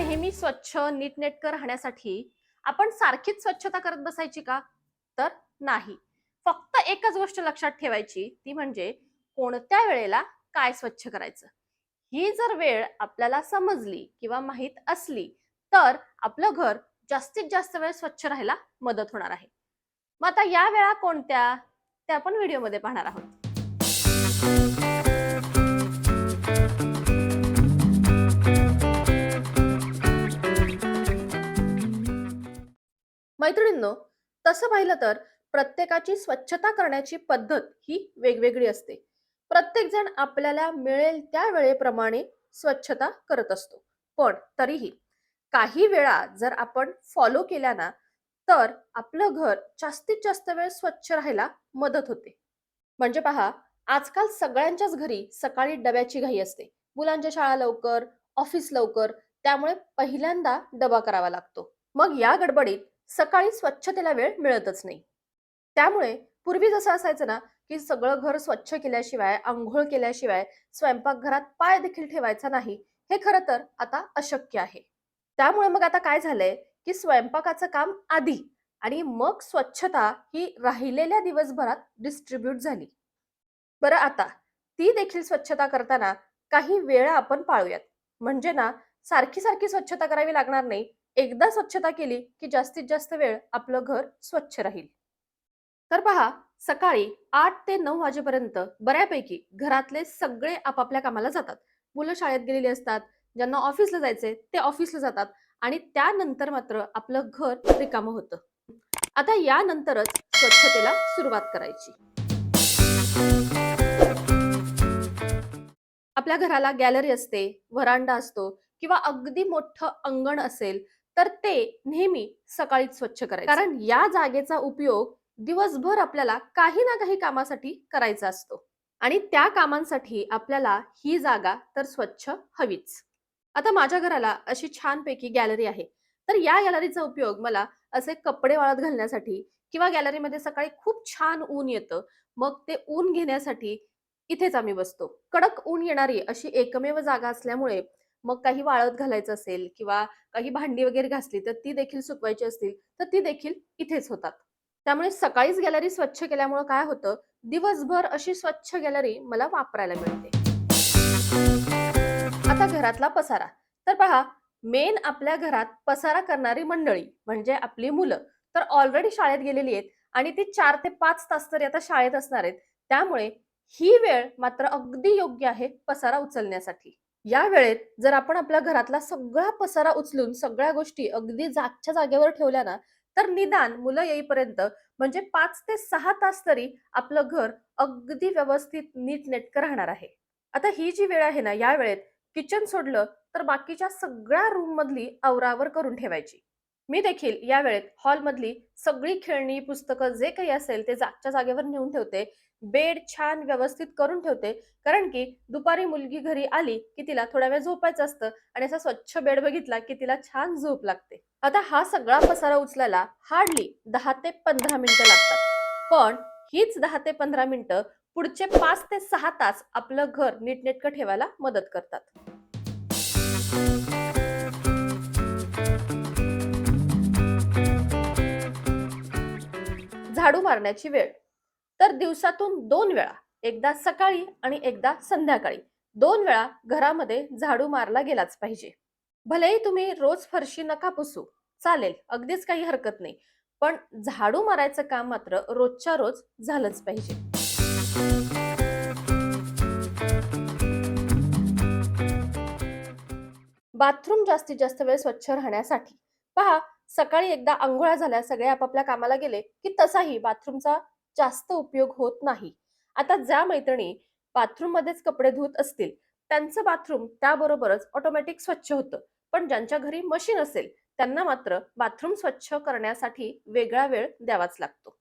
नेहमी स्वच्छ नीटनेटकं राहण्यासाठी आपण सारखीच स्वच्छता करत बसायची का? तर नाही. फक्त एकच गोष्ट लक्षात ठेवायची, ती म्हणजे कोणत्या वेळेला काय स्वच्छ करायचं. ही जर वेळ आपल्याला समजली किंवा माहीत असली, तर आपलं घर जास्तीत जास्त वेळ स्वच्छ राहायला मदत होणार आहे. मग आता या वेळा कोणत्या? ते आपण व्हिडिओमध्ये पाहणार आहोत. मैत्रिणींनो, तसं पाहिलं तर प्रत्येकाची स्वच्छता करण्याची पद्धत ही वेगवेगळी असते. प्रत्येक जण आपल्याला मिळेल त्या वेळेप्रमाणे स्वच्छता करत असतो. पण तरीही काही वेळा जर आपण फॉलो केल्या ना, तर आपलं घर जास्तीत जास्त वेळ स्वच्छ राहायला मदत होते. म्हणजे पहा, आजकाल सगळ्यांच्याच घरी सकाळी डब्याची घाई असते. मुलांच्या शाळा लवकर, ऑफिस लवकर, त्यामुळे पहिल्यांदा डबा करावा लागतो. मग या गडबडीत सकाळी स्वच्छतेला वेळ मिळतच नाही. त्यामुळे पूर्वी जसं असायचं ना, की सगळं घर स्वच्छ केल्याशिवाय, अंघोळ केल्याशिवाय स्वयंपाकघरात पाय देखील ठेवायचा नाही, हे खरं तर आता अशक्य आहे. त्यामुळे मग आता काय झालंय, की स्वयंपाकाचं काम आधी आणि मग स्वच्छता ही राहिलेल्या दिवसभरात डिस्ट्रिब्यूट झाली. बरं आता ती देखील स्वच्छता करताना काही वेळा आपण पाळूयात. म्हणजे ना, सारखी-सारखी स्वच्छता करावी लागणार नाही. एकदा स्वच्छता केली, की जास्तीत जास्त वेळ आपलं घर स्वच्छ राहील. तर पहा, सकाळी 8 ते 9 वाजेपर्यंत बऱ्यापैकी घरातले सगळे आपापल्या कामाला जातात. मुलं शाळेत गेलेली असतात, ज्यांना ऑफिसला जायचंय ते ऑफिसला जातात आणि त्यानंतर मात्र आपलं घर रिकामं होतं. आता यानंतरच स्वच्छतेला सुरुवात करायची. आपल्या घराला गॅलरी असते, व्हरांडा असतो किंवा अगदी मोठं अंगण असेल, तर ते नेहमी सकाळीच स्वच्छ करायचं. कारण या जागेचा उपयोग दिवसभर आपल्याला काही ना काही कामासाठी करायचा असतो आणि त्या कामांसाठी आपल्याला ही जागा तर स्वच्छ हवीच. आता माझ्या घराला अशी छानपैकी गॅलरी आहे. तर या गॅलरीचा उपयोग मला असे कपडे वाळत घालण्यासाठी किंवा गॅलरीमध्ये सकाळी खूप छान ऊन येतं. मग ते ऊन घेण्यासाठी इथेच आम्ही बसतो. कडक ऊन येणारी अशी एकमेव जागा असल्यामुळे मग काही वाळत घालायचं असेल किंवा काही भांडी वगैरे घासली तर ती देखील सुकवायची असतील, तर ती देखील इथेच होतात. त्यामुळे सकाळीच गॅलरी स्वच्छ केल्यामुळं काय होतं, दिवसभर अशी स्वच्छ गॅलरी मला वापरायला मिळते. आता घरातला पसारा. तर पहा, मेन आपल्या घरात पसारा करणारी मंडळी म्हणजे आपली मुलं तर ऑलरेडी शाळेत गेलेली आहेत आणि ती 4 ते 5 तास तरी आता शाळेत असणार आहेत. त्यामुळे ही वेळ मात्र अगदी योग्य आहे पसारा उचलण्यासाठी. या वेळेत जर आपण आपल्या घरातला सगळा पसारा उचलून सगळ्या गोष्टी अगदी जागच्या जागेवर ठेवल्या ना, तर निदान मुलं येईपर्यंत म्हणजे 5 ते 6 तास तरी आपलं घर अगदी व्यवस्थित नीटनेटकं राहणार आहे. आता ही जी वेळ आहे ना, या वेळेत किचन सोडलं तर बाकीच्या सगळ्या रूममधली आवरावर करून ठेवायची. मी देखील या वेळेत हॉलमधली सगळी खेळणी, पुस्तकं जे काही असेल ते जागच्या जागेवर नेऊन ठेवते. बेड छान व्यवस्थित करून ठेवते. कारण की दुपारी मुलगी घरी आली, की तिला थोडा वेळ झोपायचं असतं आणि असा स्वच्छ बेड बघितला, की तिला छान झोप लागते. आता हा सगळा पसारा उचलायला हार्डली 10 ते 15 मिनिटं लागतात. पण हीच 10 ते 15 मिनिटं पुढचे 5 ते 6 तास आपलं घर नीटनेटकं ठेवायला मदत करतात. झाडू मारण्याची वेळ. तर दिवसातून 2 वेळा, एकदा सकाळी आणि एकदा संध्याकाळी 2 वेळा घरामध्ये झाडू मारला गेलाच पाहिजे. भलेही तुम्ही रोज फरशी नका पुसू, चालेल, अगदीच काही हरकत नाही. पण झाडू मारायचं काम मात्र रोजच्या रोज झालंच पाहिजे. बाथरूम जास्तीत जास्त वेळ स्वच्छ राहण्यासाठी. पहा, सकाळी एकदा अंघोळा झाल्या, सगळे आपापल्या कामाला गेले, की तसाही बाथरूमचा जास्त उपयोग होत नाही. आता ज्या मैत्रिणी बाथरूममध्येच कपडे धुत असतील, त्यांचं बाथरूम त्याबरोबरच ऑटोमॅटिक स्वच्छ होतं. पण ज्यांच्या घरी मशीन असेल, त्यांना मात्र बाथरूम स्वच्छ करण्यासाठी वेगळा वेळ द्यावाच लागतो.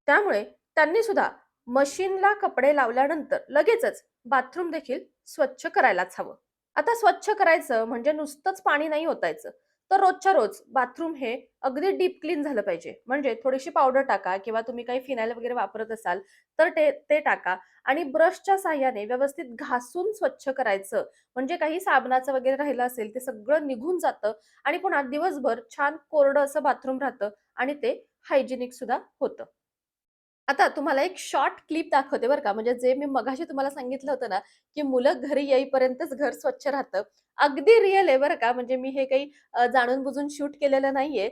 त्यामुळे त्यांनी सुद्धा मशीनला कपडे लावल्यानंतर लगेचच बाथरूम देखील स्वच्छ करायलाच हवं. आता स्वच्छ करायचं म्हणजे नुसतंच पाणी नाही ओतायचं. तर रोजच्या रोज बाथरूम हे अगदी डीप क्लीन झालं पाहिजे. म्हणजे थोडीशी पावडर टाका किंवा तुम्ही काही फिनाईल वगैरे वापरत असाल, तर ते टाका आणि ब्रशच्या साहाय्याने व्यवस्थित घासून स्वच्छ करायचं. म्हणजे काही साबणाचं वगैरे राहिलं असेल, ते सगळं निघून जातं आणि पुन्हा दिवसभर छान कोरडं असं बाथरूम राहतं आणि ते हायजिनिक सुद्धा होतं. आता तुम्हाला एक शॉर्ट क्लिप दाखवते बरं का, म्हणजे जे मी मगाशी तुम्हाला सांगितलं होतं ना, की मुलं घरी येईपर्यंतच घर स्वच्छ राहतं. अगदी रिअल आहे बरं का, म्हणजे मी हे काही जाणून-बुजून शूट केलेलं नाहीये.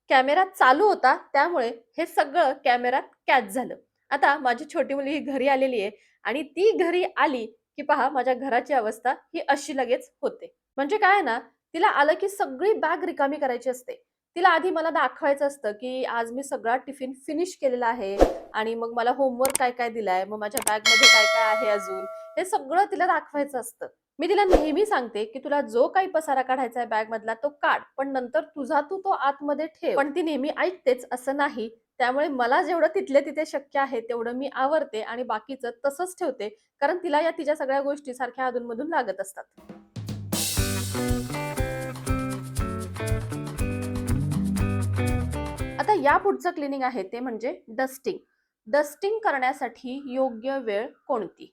कॅमेरा चालू होता, त्यामुळे हे सगळं कॅमेरात कॅच झालं. आता माझी छोटी मुलगी घरी आलेली आहे आणि ती घरी आली, की पहा माझ्या घराची अवस्था ही अशी लगेच होते. म्हणजे काय आहे ना, तिला आलं की सगळी बॅग रिकामी करायची असते. तिला आधी मला दाखवायचं असतं, की आज मी सगळा टिफिन फिनिश केलेला आहे आणि मग मला होमवर्क काय-काय दिलाय, मग माझ्या बॅगमध्ये काय-काय आहे अजून, हे सगळं तिला दाखवायचं असतं. मी तिला नेहमी सांगते, की तुला जो काही पसारा काढायचा आहे बॅगमधला तो काढ, पण नंतर तुझा तू तो आतमध्ये ठेव. पण ती नेहमी ऐकतेच असं नाही. त्यामुळे मला जेवढं तिथल्या तिथे शक्य आहे तेवढं मी आवरते आणि बाकीचं तसंच ठेवते. कारण तिला या तिच्या सगळ्या गोष्टी सारख्या अधून लागत असतात. आता या पुढचं क्लीनिंग आहे ते म्हणजे डस्टिंग. डस्टिंग करण्यासाठी योग्य वेळ कोणती?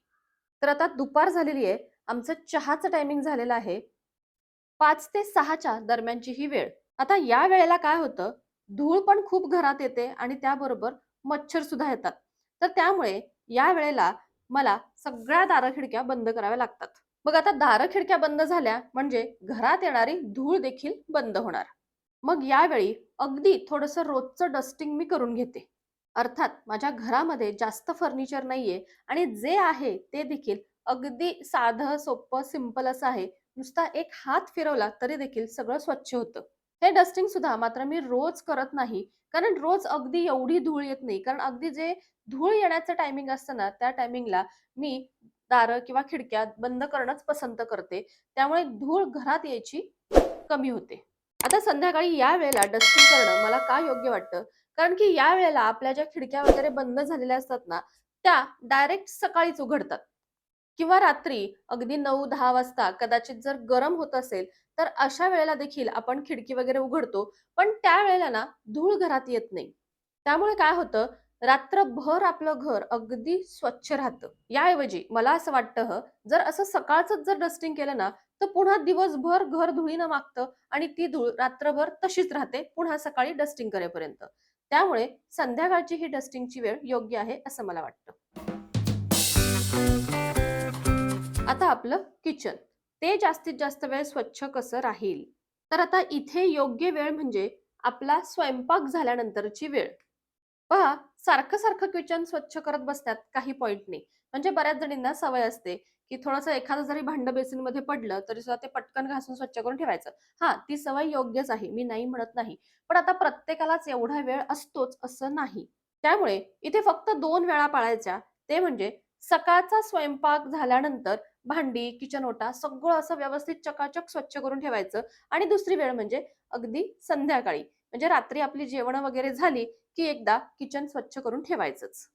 तर आता दुपार झालेली आहे. आमचं चहाचं टायमिंग झालेलं आहे. 5 ते 6च्या दरम्यानची ही वेळ. आता या वेळेला काय होतं, धूळ पण खूप घरात येते आणि त्याबरोबर मच्छर सुद्धा येतात. तर त्यामुळे या वेळेला मला सगळ्या दारं-खिडक्या बंद कराव्या लागतात. मग आता दारं-खिडक्या बंद झाल्या म्हणजे घरात येणारी धूळ देखील बंद होणार. मग यावेळी अगदी थोडंसं रोजचं डस्टिंग मी करून घेते. अर्थात माझ्या घरामध्ये जास्त फर्निचर नाहीये आणि जे आहे ते देखील अगदी साधं, सोपं, सिंपल असं आहे. नुसता एक हात फिरवला तरी देखील सगळं स्वच्छ होतं. हे डस्टिंग सुद्धा मात्र मी रोज करत नाही. कारण रोज अगदी एवढी धूळ येत नाही. कारण अगदी जे धूळ येण्याचं टायमिंग असतं ना, त्या टायमिंगला मी दारं किंवा खिडक्या बंद करणंच पसंत करते. त्यामुळे धूळ घरात यायची कमी होते. आता संध्याकाळी या वेळेला डस्टिंग करणं मला का योग्य वाटतं? कारण की या वेळेला आपल्या ज्या खिडक्या वगैरे बंद झालेल्या असतात ना, त्या डायरेक्ट सकाळीच उघडतात किंवा रात्री अगदी 9-10 वाजता कदाचित जर गरम होत असेल, तर अशा वेळेला देखील आपण खिडकी वगैरे उघडतो. पण त्यावेळेला ना धूळ घरात येत नाही. त्यामुळे काय होतं, रात्रभर आपलं घर अगदी स्वच्छ राहतं. याऐवजी मला असं वाटतं जर असं सकाळचंच जर डस्टिंग केलं ना, तर पुन्हा दिवसभर घर धुळीनं मागतं आणि ती धूळ रात्रभर तशीच राहते, पुन्हा सकाळी डस्टिंग करेपर्यंत. त्यामुळे संध्याकाळची ही डस्टिंगची वेळ योग्य आहे, असं मला वाटतं. आता आपलं किचन. ते जास्तीत जास्त वेळ स्वच्छ कसं राहील? तर आता इथे योग्य वेळ म्हणजे आपला स्वयंपाक झाल्यानंतरची वेळ. पहा, सारखं-सारखं किचन स्वच्छ करत बसण्यात काही पॉइंट नाही. म्हणजे बऱ्याच जणींना सवय असते, की थोडंसं एखादं जरी भांडं बेसिनमध्ये पडलं, तरी सुद्धा ते पटकन घासून स्वच्छ करून ठेवायचं. हां, ती सवय योग्यच आहे, मी नाही म्हणत नाही. पण आता प्रत्येकालाच एवढा वेळ असतोच असं नाही. त्यामुळे इथे फक्त 2 वेळा पाळायच्या. ते म्हणजे सकाळचा स्वयंपाक झाल्यानंतर भांडी, किचन ओटा सगळं असं व्यवस्थित चकाचक स्वच्छ करून ठेवायचं आणि दुसरी वेळ म्हणजे अगदी संध्याकाळी. म्हणजे रात्री आपली जेवणं वगैरे झाली, की एकदा किचन स्वच्छ करून ठेवायचंच.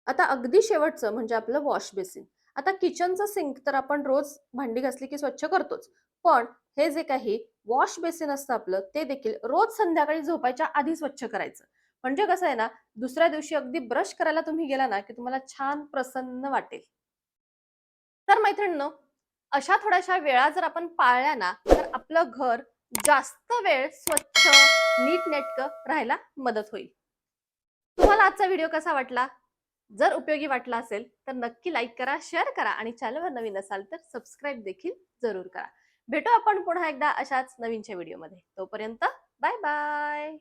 आता अगदी शेवटचं म्हणजे आपलं वॉश बेसिन. आता किचनचं सिंक तर आपण रोज भांडी घासली की स्वच्छ करतोच. पण हे जे काही वॉश बेसिन असतं आपलं, ते देखील रोज संध्याकाळी झोपायच्या आधी स्वच्छ करायचं. म्हणजे कसं आहे ना, दुसऱ्या दिवशी अगदी ब्रश करायला तुम्ही गेला ना, की तुम्हाला छान प्रसन्न वाटेल. तर मैत्रिणींनो, अशा थोड्याशा वेळा जर आपण पाळल्या ना, तर आपलं घर जास्त वेळ स्वच्छ, नीटनेटकं राहायला मदत होईल. तुम्हाला आजचा व्हिडिओ कसा वाटला? जर उपयोगी वाटला असेल, तर नक्की लाईक करा, शेअर करा आणि चॅनलवर नवीन असाल तर सबस्क्राईब देखील जरूर करा. भेटू आपण पुन्हा एकदा अशाच नवीनच्या व्हिडिओमध्ये. तोपर्यंत बाय बाय.